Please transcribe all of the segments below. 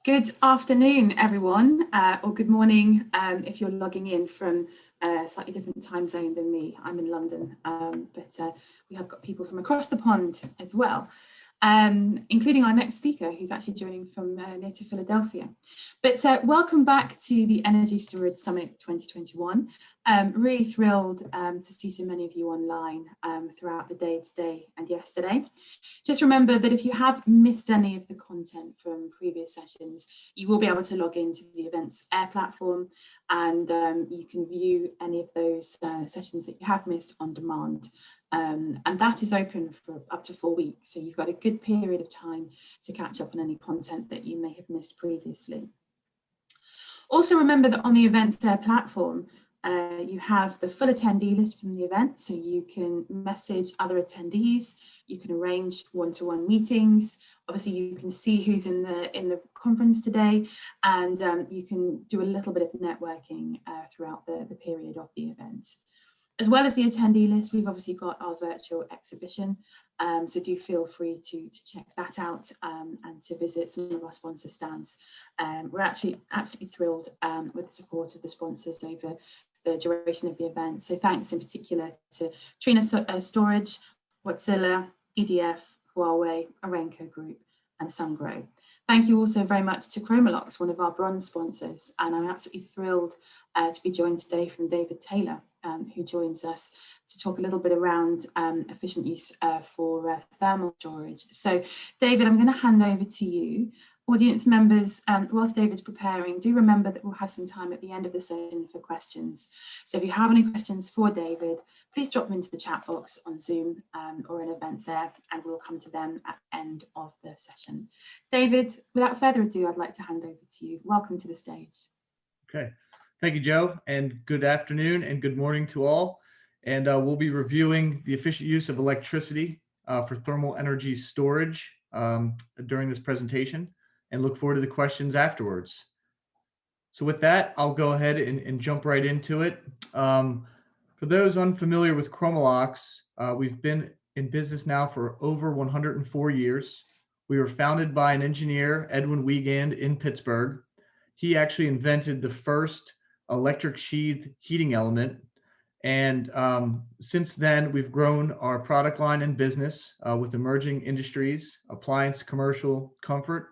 Good afternoon, everyone, or good morning if you're logging in from a slightly different time zone than me. I'm in London, but we have got people from across the pond as well, including our next speaker, who's actually joining from near to Philadelphia. But welcome back to the Energy Storage Summit 2021. Really thrilled to see so many of you online throughout the day today and yesterday. Just remember that if you have missed any of the content from previous sessions, you will be able to log into the Events Air platform and you can view any of those sessions that you have missed on demand. And that is open for up to 4 weeks. So you've got a good period of time to catch up on any content that you may have missed previously. Also remember that on the Events Air platform, you have the full attendee list from the event, so you can message other attendees, you can arrange one-to-one meetings, obviously you can see who's in the conference today, and you can do a little bit of networking throughout the period of the event. As well as the attendee list, we've obviously got our virtual exhibition, so do feel free to check that out and to visit some of our sponsor stands. We're actually absolutely thrilled with the support of the sponsors over the duration of the event. So thanks in particular to Trina Storage, Wärtsilä, EDF, Huawei, Arenco Group, and Sungrow. Thank you also very much to Chromalox, one of our bronze sponsors, and I'm absolutely thrilled to be joined today from David Taylor, who joins us to talk a little bit around efficient use for thermal storage. So David, I'm going to hand over to you. Audience members, whilst David's preparing, do remember that we'll have some time at the end of the session for questions. So if you have any questions for David, please drop them into the chat box on Zoom or in Events Air, and we'll come to them at the end of the session. David, without further ado, I'd like to hand over to you. Welcome to the stage. Okay, thank you, Joe, and good afternoon and good morning to all. And we'll be reviewing the efficient use of electricity for thermal energy storage during this presentation, and look forward to the questions afterwards. So with that, I'll go ahead and jump right into it. For those unfamiliar with Chromalox, we've been in business now for over 104 years. We were founded by an engineer, Edwin Wiegand, in Pittsburgh. He actually invented the first electric sheathed heating element. And since then, we've grown our product line and business with emerging industries, appliance, commercial, comfort.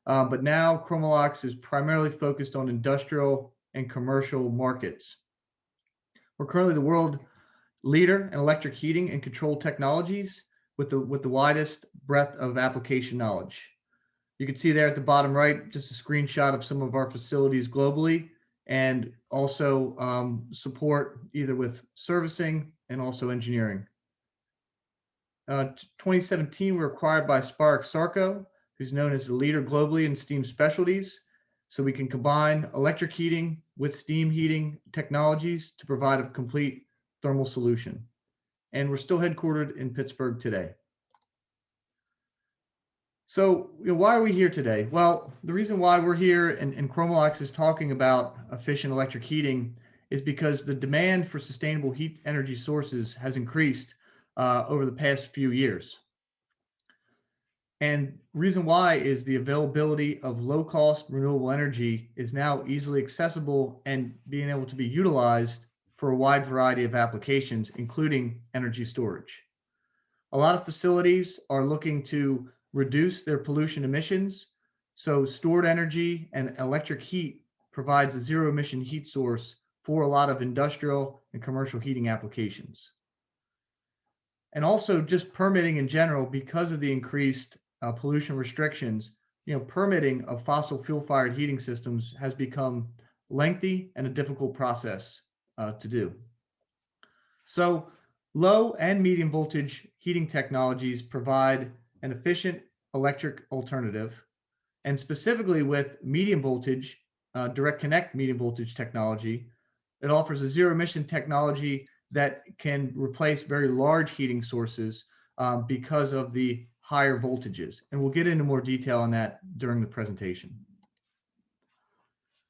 But now Chromalox is primarily focused on industrial and commercial markets. We're currently the world leader in electric heating and control technologies with the widest breadth of application knowledge. You can see there at the bottom right, just a screenshot of some of our facilities globally, and also support either with servicing and also engineering. 2017, we were acquired by Spark-Sarco, who's known as the leader globally in steam specialties. So we can combine electric heating with steam heating technologies to provide a complete thermal solution. And we're still headquartered in Pittsburgh today. So why are we here today? Well, the reason why we're here and Chromalox is talking about efficient electric heating is because the demand for sustainable heat energy sources has increased over the past few years. And reason why is the availability of low-cost renewable energy is now easily accessible and being able to be utilized for a wide variety of applications, including energy storage. A lot of facilities are looking to reduce their pollution emissions, so stored energy and electric heat provides a zero-emission heat source for a lot of industrial and commercial heating applications. And also just permitting in general, because of the increased pollution restrictions, permitting of fossil fuel-fired heating systems has become lengthy and a difficult process to do. So low and medium voltage heating technologies provide an efficient electric alternative, and specifically with medium voltage, direct connect medium voltage technology, it offers a zero emission technology that can replace very large heating sources because of the higher voltages. And we'll get into more detail on that during the presentation.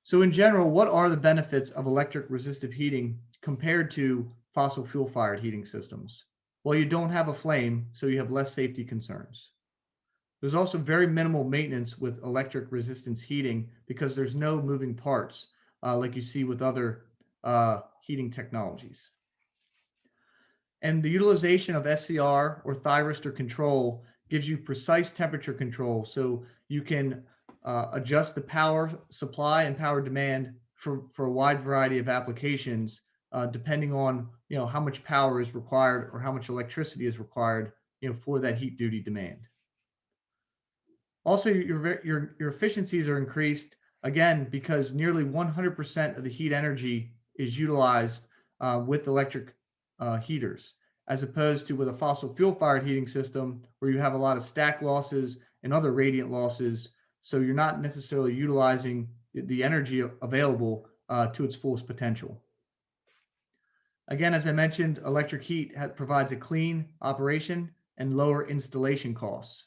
So in general, what are the benefits of electric resistive heating compared to fossil fuel fired heating systems? Well, you don't have a flame, so you have less safety concerns. There's also very minimal maintenance with electric resistance heating because there's no moving parts like you see with other heating technologies. And the utilization of SCR or thyristor control gives you precise temperature control. So you can adjust the power supply and power demand for a wide variety of applications, depending on how much power is required or how much electricity is required for that heat duty demand. Also, your efficiencies are increased again because nearly 100% of the heat energy is utilized with electric heaters, as opposed to with a fossil fuel fired heating system where you have a lot of stack losses and other radiant losses. So you're not necessarily utilizing the energy available to its fullest potential. Again, as I mentioned, electric heat provides a clean operation and lower installation costs.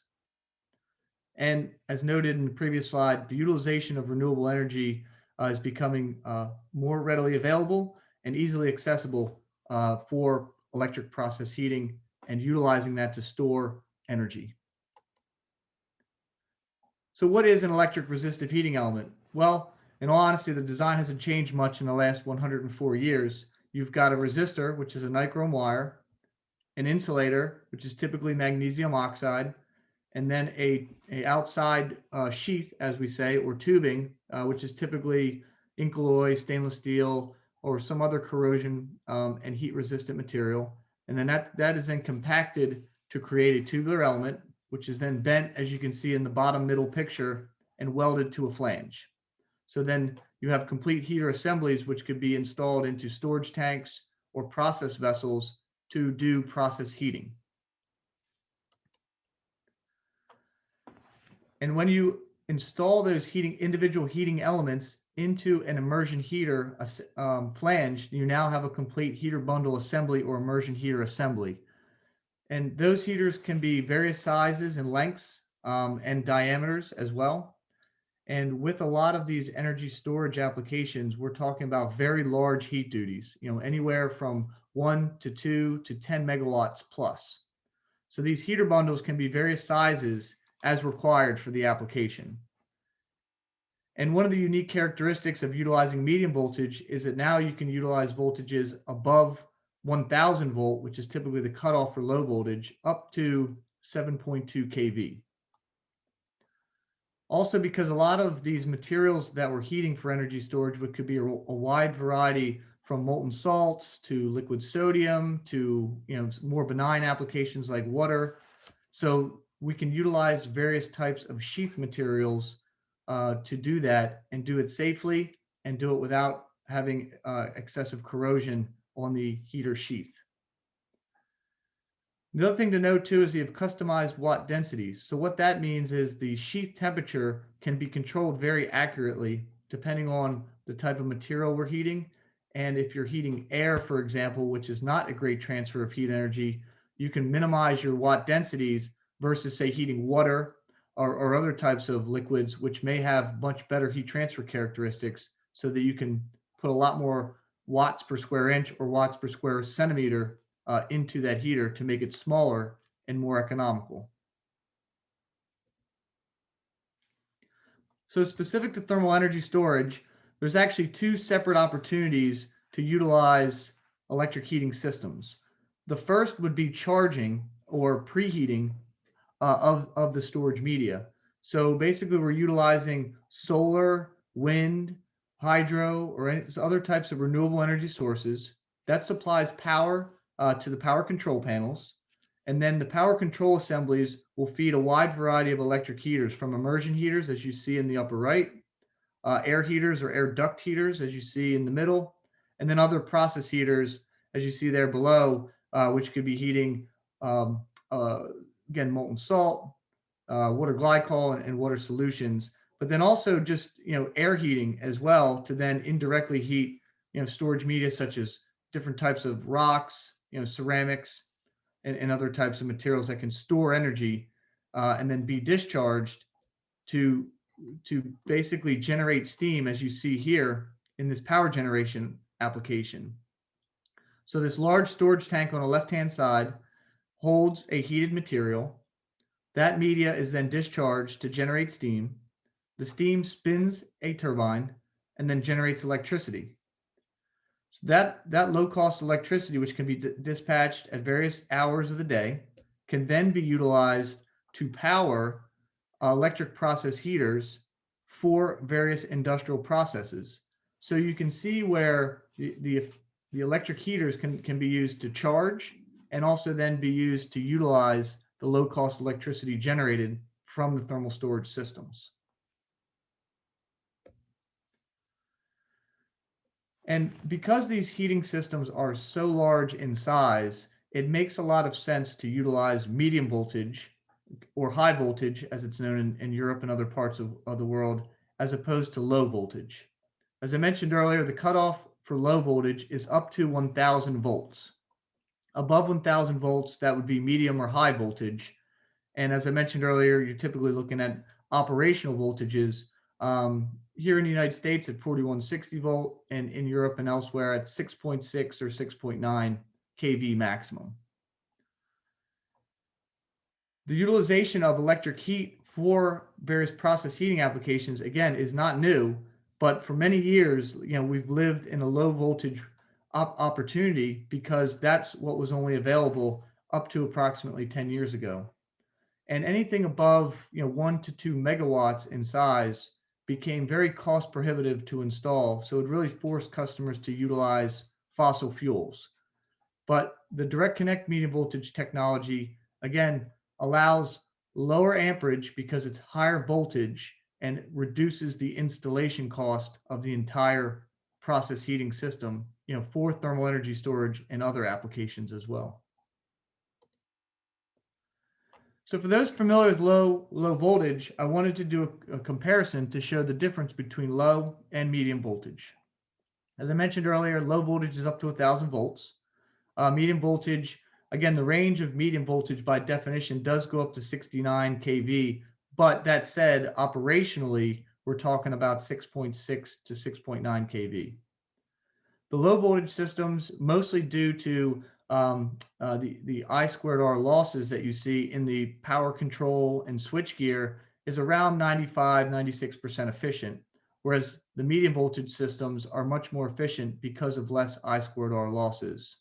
And as noted in the previous slide, the utilization of renewable energy is becoming more readily available and easily accessible for electric process heating and utilizing that to store energy. So what is an electric resistive heating element? Well, in all honesty, the design hasn't changed much in the last 104 years. You've got a resistor, which is a nichrome wire, an insulator, which is typically magnesium oxide, and then a outside sheath, as we say, or tubing, which is typically ink alloy, stainless steel, or some other corrosion and heat resistant material. And then that is then compacted to create a tubular element, which is then bent, as you can see in the bottom middle picture, and welded to a flange. So then you have complete heater assemblies, which could be installed into storage tanks or process vessels to do process heating. And when you install those individual heating elements into an immersion heater flange, you now have a complete heater bundle assembly or immersion heater assembly. And those heaters can be various sizes and lengths and diameters as well. And with a lot of these energy storage applications, we're talking about very large heat duties, anywhere from 1 to 2 to 10 megawatts plus. So these heater bundles can be various sizes as required for the application. And one of the unique characteristics of utilizing medium voltage is that now you can utilize voltages above 1000 volt, which is typically the cutoff for low voltage, up to 7.2 kV. Also, because a lot of these materials that we're heating for energy storage could be a wide variety, from molten salts to liquid sodium to more benign applications like water. So we can utilize various types of sheath materials to do that and do it safely and do it without having excessive corrosion on the heater sheath. The other thing to note too is you have customized watt densities. So what that means is the sheath temperature can be controlled very accurately depending on the type of material we're heating. And if you're heating air, for example, which is not a great transfer of heat energy, you can minimize your watt densities versus, say, heating water or other types of liquids, which may have much better heat transfer characteristics, so that you can put a lot more watts per square inch or watts per square centimeter into that heater to make it smaller and more economical. So specific to thermal energy storage, there's actually two separate opportunities to utilize electric heating systems. The first would be charging or preheating of the storage media. So basically we're utilizing solar, wind, hydro, or any other types of renewable energy sources that supplies power to the power control panels. And then the power control assemblies will feed a wide variety of electric heaters, from immersion heaters, as you see in the upper right, air heaters or air duct heaters, as you see in the middle, and then other process heaters, as you see there below, which could be heating, again, molten salt, water glycol, and water solutions, but then also just air heating as well, to then indirectly heat storage media such as different types of rocks, ceramics, and other types of materials that can store energy and then be discharged to basically generate steam, as you see here in this power generation application. So this large storage tank on the left-hand side holds a heated material. That media is then discharged to generate steam. The steam spins a turbine and then generates electricity. So that low-cost electricity, which can be dispatched at various hours of the day, can then be utilized to power electric process heaters for various industrial processes. So you can see where the electric heaters can be used to charge and also then be used to utilize the low-cost electricity generated from the thermal storage systems. And because these heating systems are so large in size, it makes a lot of sense to utilize medium voltage or high voltage, as it's known in Europe and other parts of the world, as opposed to low voltage. As I mentioned earlier, the cutoff for low voltage is up to 1000 volts. Above 1000 volts, that would be medium or high voltage. And as I mentioned earlier, you're typically looking at operational voltages here in the United States at 4160 volt, and in Europe and elsewhere at 6.6 or 6.9 kV maximum. The utilization of electric heat for various process heating applications, again, is not new, but for many years, we've lived in a low voltage opportunity because that's what was only available up to approximately 10 years ago. And anything above 1 to 2 megawatts in size became very cost prohibitive to install. So it really forced customers to utilize fossil fuels. But the direct connect medium voltage technology, again, allows lower amperage because it's higher voltage and reduces the installation cost of the entire process heating system, for thermal energy storage and other applications as well. So for those familiar with low voltage, I wanted to do a comparison to show the difference between low and medium voltage. As I mentioned earlier, low voltage is up to 1000 volts. Medium voltage, again, the range of medium voltage by definition does go up to 69 kV, but that said, operationally, we're talking about 6.6 to 6.9 kV. The low voltage systems, mostly due to the I squared R losses that you see in the power control and switchgear, is around 95, 96% efficient, whereas the medium voltage systems are much more efficient because of less I squared R losses.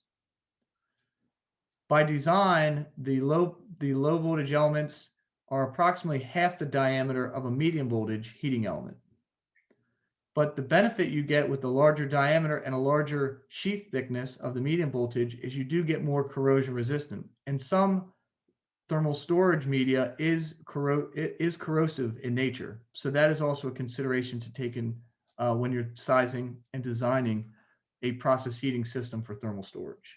By design, the low voltage elements are approximately half the diameter of a medium voltage heating element. But the benefit you get with the larger diameter and a larger sheath thickness of the medium voltage is you do get more corrosion resistant. And some thermal storage media is corrosive in nature. So that is also a consideration to take in when you're sizing and designing a process heating system for thermal storage.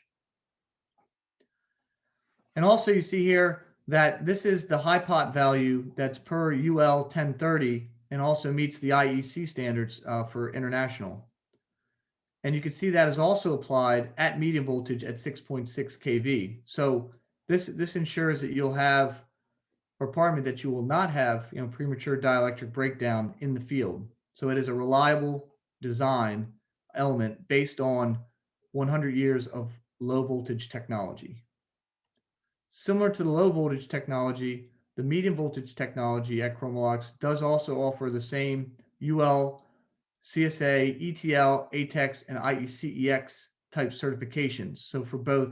And also you see here that this is the high pot value that's per UL 1030 and also meets the IEC standards for international. And you can see that is also applied at medium voltage at 6.6 kV. So this ensures that you'll have, or pardon me, that you will not have premature dielectric breakdown in the field. So it is a reliable design element based on 100 years of low voltage technology. Similar to the low voltage technology, the medium voltage technology at Chromalox does also offer the same UL, CSA, ETL, ATEX, and IECEX type certifications. So for both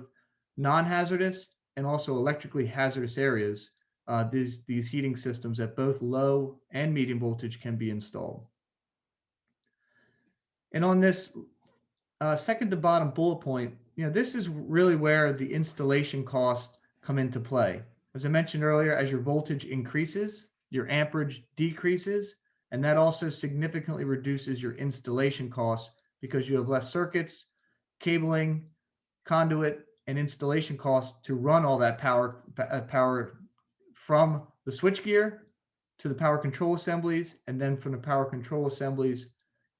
non-hazardous and also electrically hazardous areas, these heating systems at both low and medium voltage can be installed. And on this second to bottom bullet point, this is really where the installation costs come into play. As I mentioned earlier, as your voltage increases, your amperage decreases, and that also significantly reduces your installation costs because you have less circuits, cabling, conduit, and installation costs to run all that power from the switchgear to the power control assemblies, and then from the power control assemblies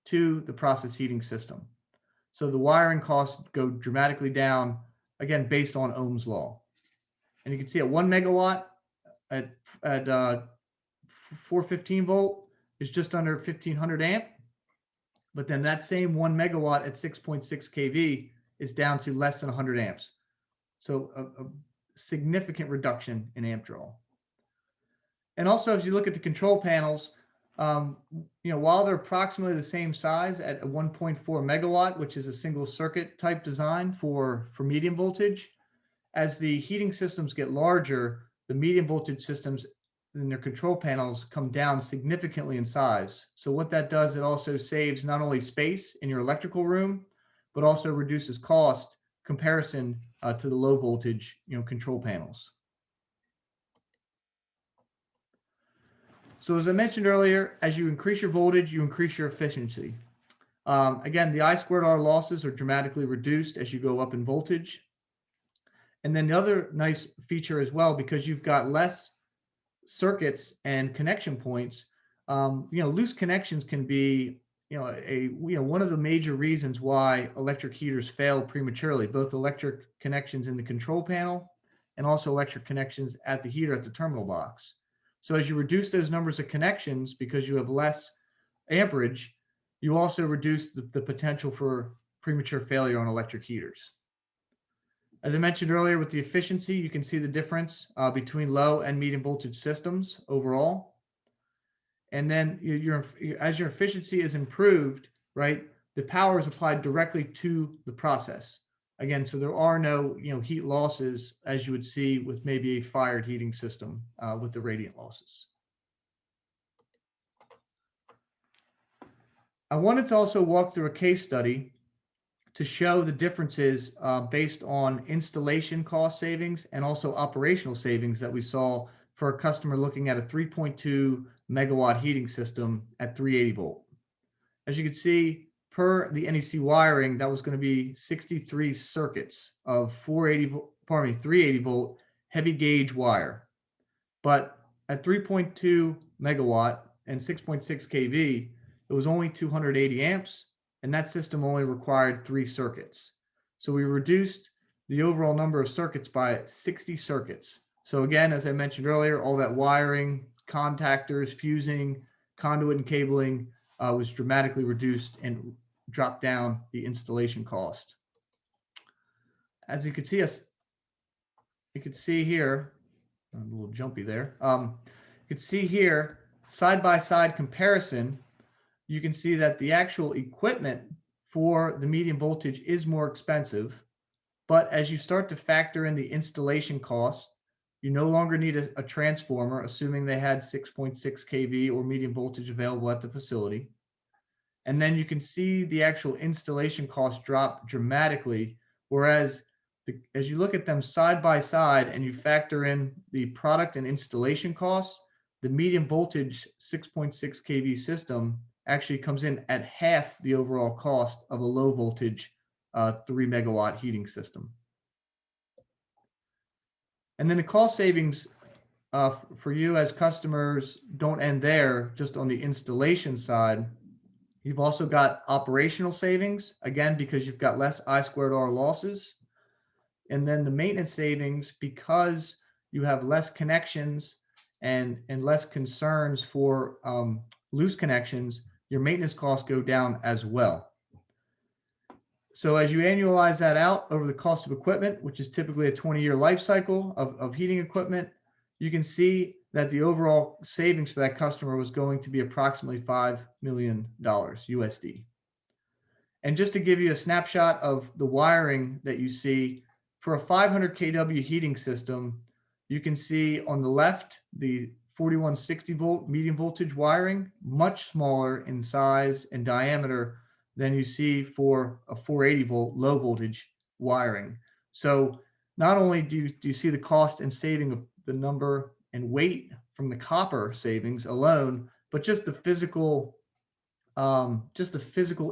to the process heating system. So the wiring costs go dramatically down, again, based on Ohm's law. And you can see at 1 megawatt at 415 volt is just under 1500 amp. But then that same 1 megawatt at 6.6 kV is down to less than 100 amps. So a significant reduction in amp draw. And also, if you look at the control panels, while they're approximately the same size at a 1.4 megawatt, which is a single circuit type design for medium voltage, as the heating systems get larger, the medium voltage systems in their control panels come down significantly in size. So what that does, it also saves not only space in your electrical room, but also reduces cost comparison to the low voltage, control panels. So as I mentioned earlier, as you increase your voltage, you increase your efficiency. Again, the I²R losses are dramatically reduced as you go up in voltage. And then the other nice feature as well, because you've got less circuits and connection points, loose connections can be, one of the major reasons why electric heaters fail prematurely, both electric connections in the control panel and also electric connections at the heater at the terminal box. So as you reduce those numbers of connections, because you have less amperage, you also reduce the potential for premature failure on electric heaters. As I mentioned earlier, with the efficiency, you can see the difference between low and medium voltage systems overall. And then as your efficiency is improved, right, the power is applied directly to the process. Again, so there are no heat losses as you would see with maybe a fired heating system with the radiant losses. I wanted to also walk through a case study to show the differences based on installation cost savings and also operational savings that we saw for a customer looking at a 3.2 megawatt heating system at 380 volt. As you can see, per the NEC wiring, that was going to be 63 circuits of 380 volt heavy gauge wire. But at 3.2 megawatt and 6.6 kV, it was only 280 amps, and that system only required 3 circuits. So we reduced the overall number of circuits by 60 circuits. So again, as I mentioned earlier, all that wiring, contactors, fusing, conduit and cabling was dramatically reduced and dropped down the installation cost. As you can see here, I'm a little jumpy there. You can see here, side-by-side comparison, you can see that the actual equipment for the medium voltage is more expensive. But as you start to factor in the installation cost, you no longer need a transformer, assuming they had 6.6 kV or medium voltage available at the facility. And then you can see the actual installation cost drop dramatically, whereas as you look at them side by side and you factor in the product and installation costs, the medium voltage 6.6 kV system actually comes in at half the overall cost of a low voltage 3 megawatt heating system. And then the cost savings for you as customers don't end there, just on the installation side. You've also got operational savings, again, because you've got less I²R losses. And then the maintenance savings, because you have less connections and less concerns for loose connections, your maintenance costs go down as well. So as you annualize that out over the cost of equipment, which is typically a 20-year life cycle of heating equipment, you can see that the overall savings for that customer was going to be approximately $5 million USD. And just to give you a snapshot of the wiring that you see, for a 500 kW heating system, you can see on the left the 4160 volt medium voltage wiring, much smaller in size and diameter than you see for a 480 volt low voltage wiring. So not only do you see the cost and saving of the number and weight from the copper savings alone, but just the physical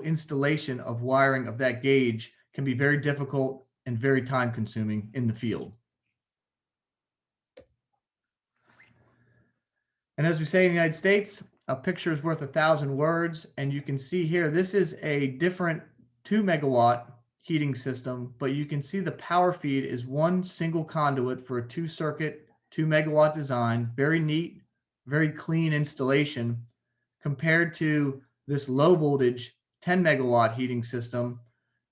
installation of wiring of that gauge can be very difficult and very time consuming in the field. And as we say in the United States, a picture is worth 1,000 words. And you can see here, this is a different 2 megawatt heating system, but you can see the power feed is one single conduit for a 2 circuit, 2 megawatt design, very neat, very clean installation compared to this low voltage 10 megawatt heating system,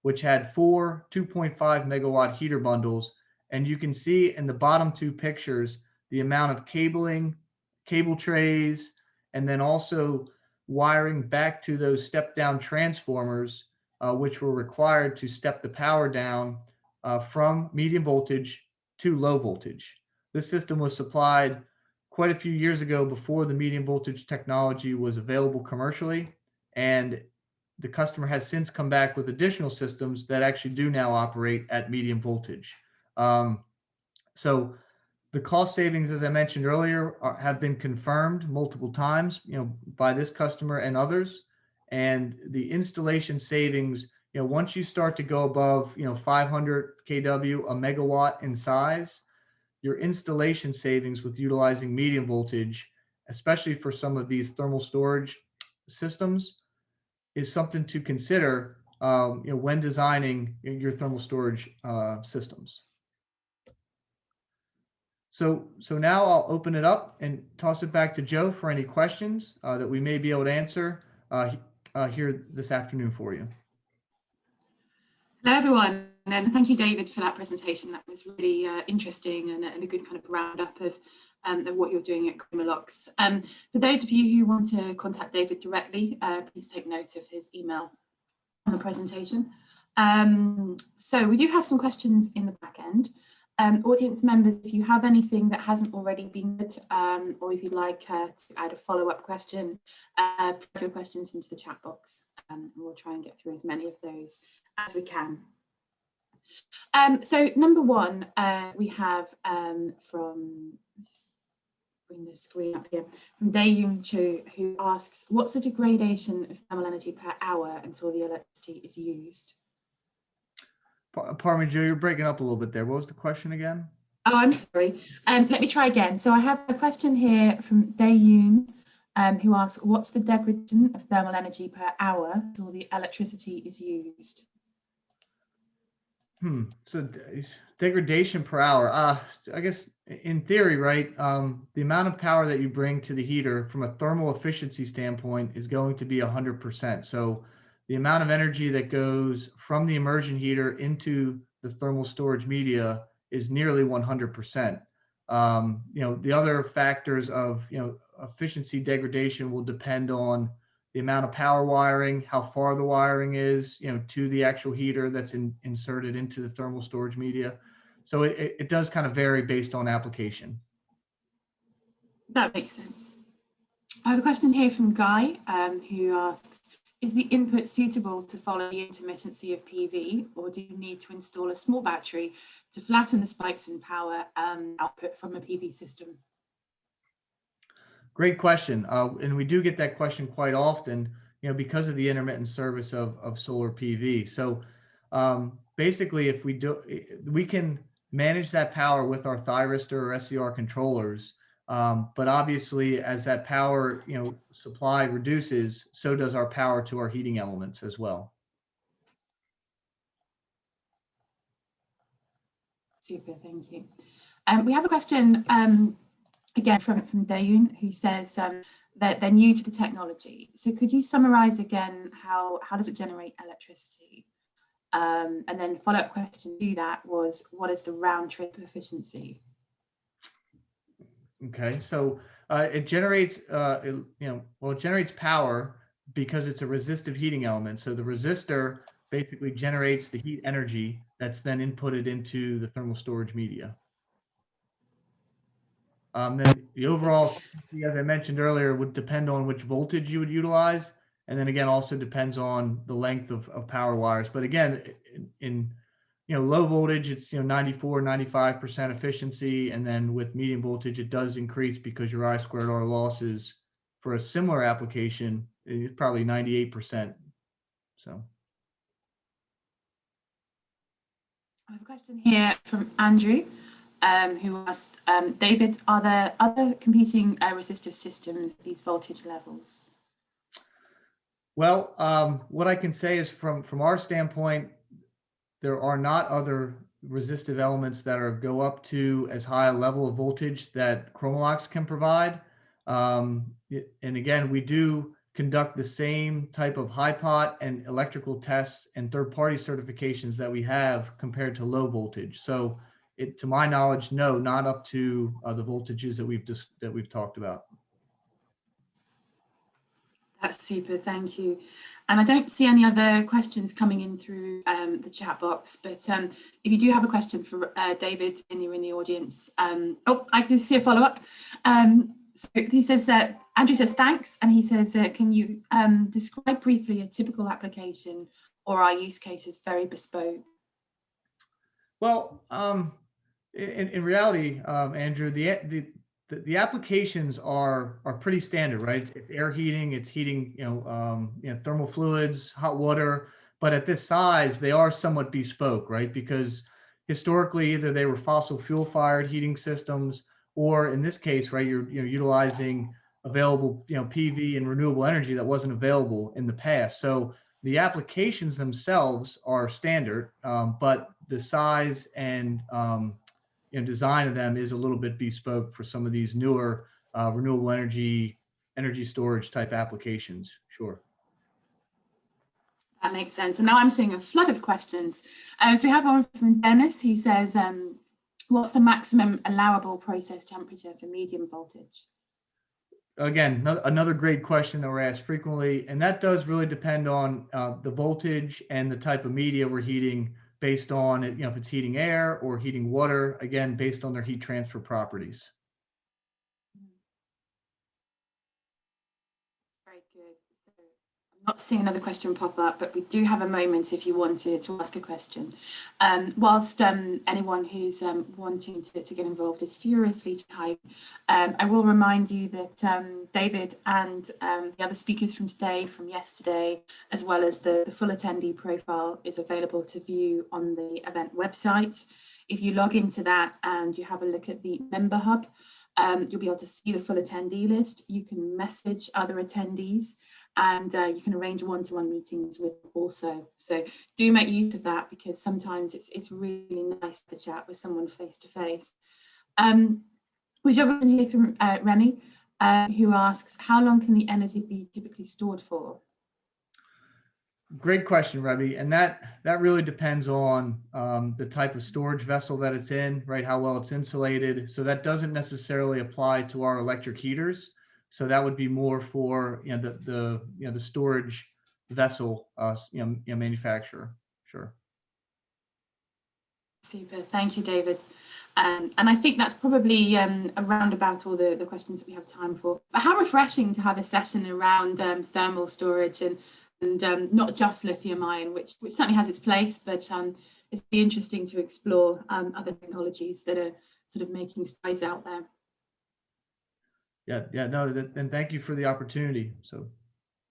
which had 4 2.5 megawatt heater bundles. And you can see in the bottom 2 pictures the amount of cabling, cable trays, and then also wiring back to those step-down transformers, which were required to step the power down from medium voltage to low voltage. This system was supplied quite a few years ago before the medium voltage technology was available commercially, and the customer has since come back with additional systems that actually do now operate at medium voltage. So the cost savings, as I mentioned earlier, have been confirmed multiple times, by this customer and others. And the installation savings, once you start to go above, 500 kW, a megawatt in size, your installation savings with utilizing medium voltage, especially for some of these thermal storage systems, is something to consider, when designing your thermal storage systems. So now I'll open it up and toss it back to Joe for any questions that we may be able to answer here this afternoon for you. Hello, everyone, and thank you, David, for that presentation. That was really interesting and a good kind of roundup of what you're doing at Chromalox. For those of you who want to contact David directly, please take note of his email on the presentation. So we do have some questions in the back end. Audience members, if you have anything that hasn't already been put, or if you'd like to add a follow-up question, put your questions into the chat box, and we'll try and get through as many of those as we can. So number one, we have from, just bring the screen up here, from Dae-Yoon Cho, who asks, what's the degradation of thermal energy per hour until the electricity is used? Pardon me, Joe, you're breaking up a little bit there. What was the question again? Oh, I'm sorry. Let me try again. So I have a question here from Dae-Yoon, who asks, what's the degradation of thermal energy per hour until the electricity is used? So degradation per hour. I guess in theory, right, the amount of power that you bring to the heater from a thermal efficiency standpoint is going to be 100%. So the amount of energy that goes from the immersion heater into the thermal storage media is nearly 100%. The other factors of, efficiency degradation will depend on the amount of power wiring, how far the wiring is, to the actual heater that's inserted into the thermal storage media. So it does kind of vary based on application. That makes sense. I have a question here from Guy, who asks, is the input suitable to follow the intermittency of PV, or do you need to install a small battery to flatten the spikes in power output from a PV system? Great question. And we do get that question quite often, because of the intermittent service of solar PV. So basically, if we can manage that power with our thyristor or SCR controllers. But obviously, as that power, supply reduces, so does our power to our heating elements as well. Super, thank you. We have a question again from Dae-Yoon, who says that they're new to the technology. So could you summarize again how does it generate electricity? And then follow-up question to that was, what is the round trip efficiency? Okay, so it generates, it generates power because it's a resistive heating element. So the resistor basically generates the heat energy that's then inputted into the thermal storage media. Then the overall efficiency, as I mentioned earlier, would depend on which voltage you would utilize. And then again, also depends on the length of power wires. But again, in low voltage, it's 94, 95% efficiency. And then with medium voltage, it does increase because your I²R losses for a similar application is probably 98%. So I have a question here from Andrew, who asked, David, are there other competing resistive systems at these voltage levels? Well, what I can say is from our standpoint, there are not other resistive elements that go up to as high a level of voltage that Chromalox can provide. And again, we do conduct the same type of high pot and electrical tests and third-party certifications that we have compared to low voltage. So to my knowledge, no, not up to the voltages that we've talked about. That's super, thank you. And I don't see any other questions coming in through the chat box, but if you do have a question for David and you're in the audience, oh, I can see a follow-up. So he says, Andrew says, thanks. And he says, can you describe briefly a typical application, or are use cases very bespoke? Well, in reality, Andrew, the applications are pretty standard, right? It's air heating, it's heating, thermal fluids, hot water, but at this size, they are somewhat bespoke, right? Because historically, either they were fossil fuel fired heating systems, or in this case, right, you're utilizing available PV and renewable energy that wasn't available in the past. So the applications themselves are standard, but the size and design of them is a little bit bespoke for some of these newer renewable energy storage type applications. Sure. That makes sense. And now I'm seeing a flood of questions. So we have one from Dennis. He says, what's the maximum allowable process temperature for medium voltage? Again, another great question that we're asked frequently, and that does really depend on the voltage and the type of media we're heating, based on it, if it's heating air or heating water, again, based on their heat transfer properties. Very good. So I'm not seeing another question pop up, but we do have a moment if you wanted to ask a question. Whilst anyone who's wanting to get involved is furiously type, I will remind you that David and the other speakers from today, from yesterday, as well as the full attendee profile, is available to view on the event website. If you log into that and you have a look at the member hub, you'll be able to see the full attendee list. You can message other attendees, and you can arrange one-to-one meetings with them also. So do make use of that, because sometimes it's really nice to chat with someone face to face. We have here from Remy, who asks, how long can the energy be typically stored for? Great question, Remy, and that really depends on the type of storage vessel that it's in, right? How well it's insulated. So that doesn't necessarily apply to our electric heaters. So that would be more for the storage vessel manufacturer. Sure. Super, thank you, David. And I think that's probably around about all the questions that we have time for. But how refreshing to have a session around thermal storage and not just lithium ion, which certainly has its place, but it's interesting to explore other technologies that are sort of making strides out there. Yeah, no, and thank you for the opportunity. So,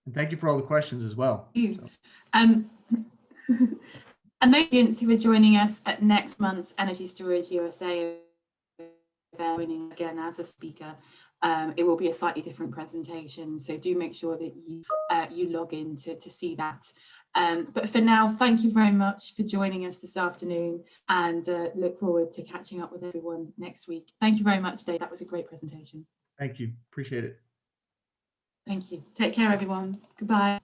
and thank you for all the questions as well. Thank you. And the audience who are joining us at next month's Energy Storage USA, joining again as a speaker, it will be a slightly different presentation. So do make sure that you log in to see that. But for now, thank you very much for joining us this afternoon, and look forward to catching up with everyone next week. Thank you very much, Dave. That was a great presentation. Thank you. Appreciate it. Thank you. Take care, everyone. Goodbye.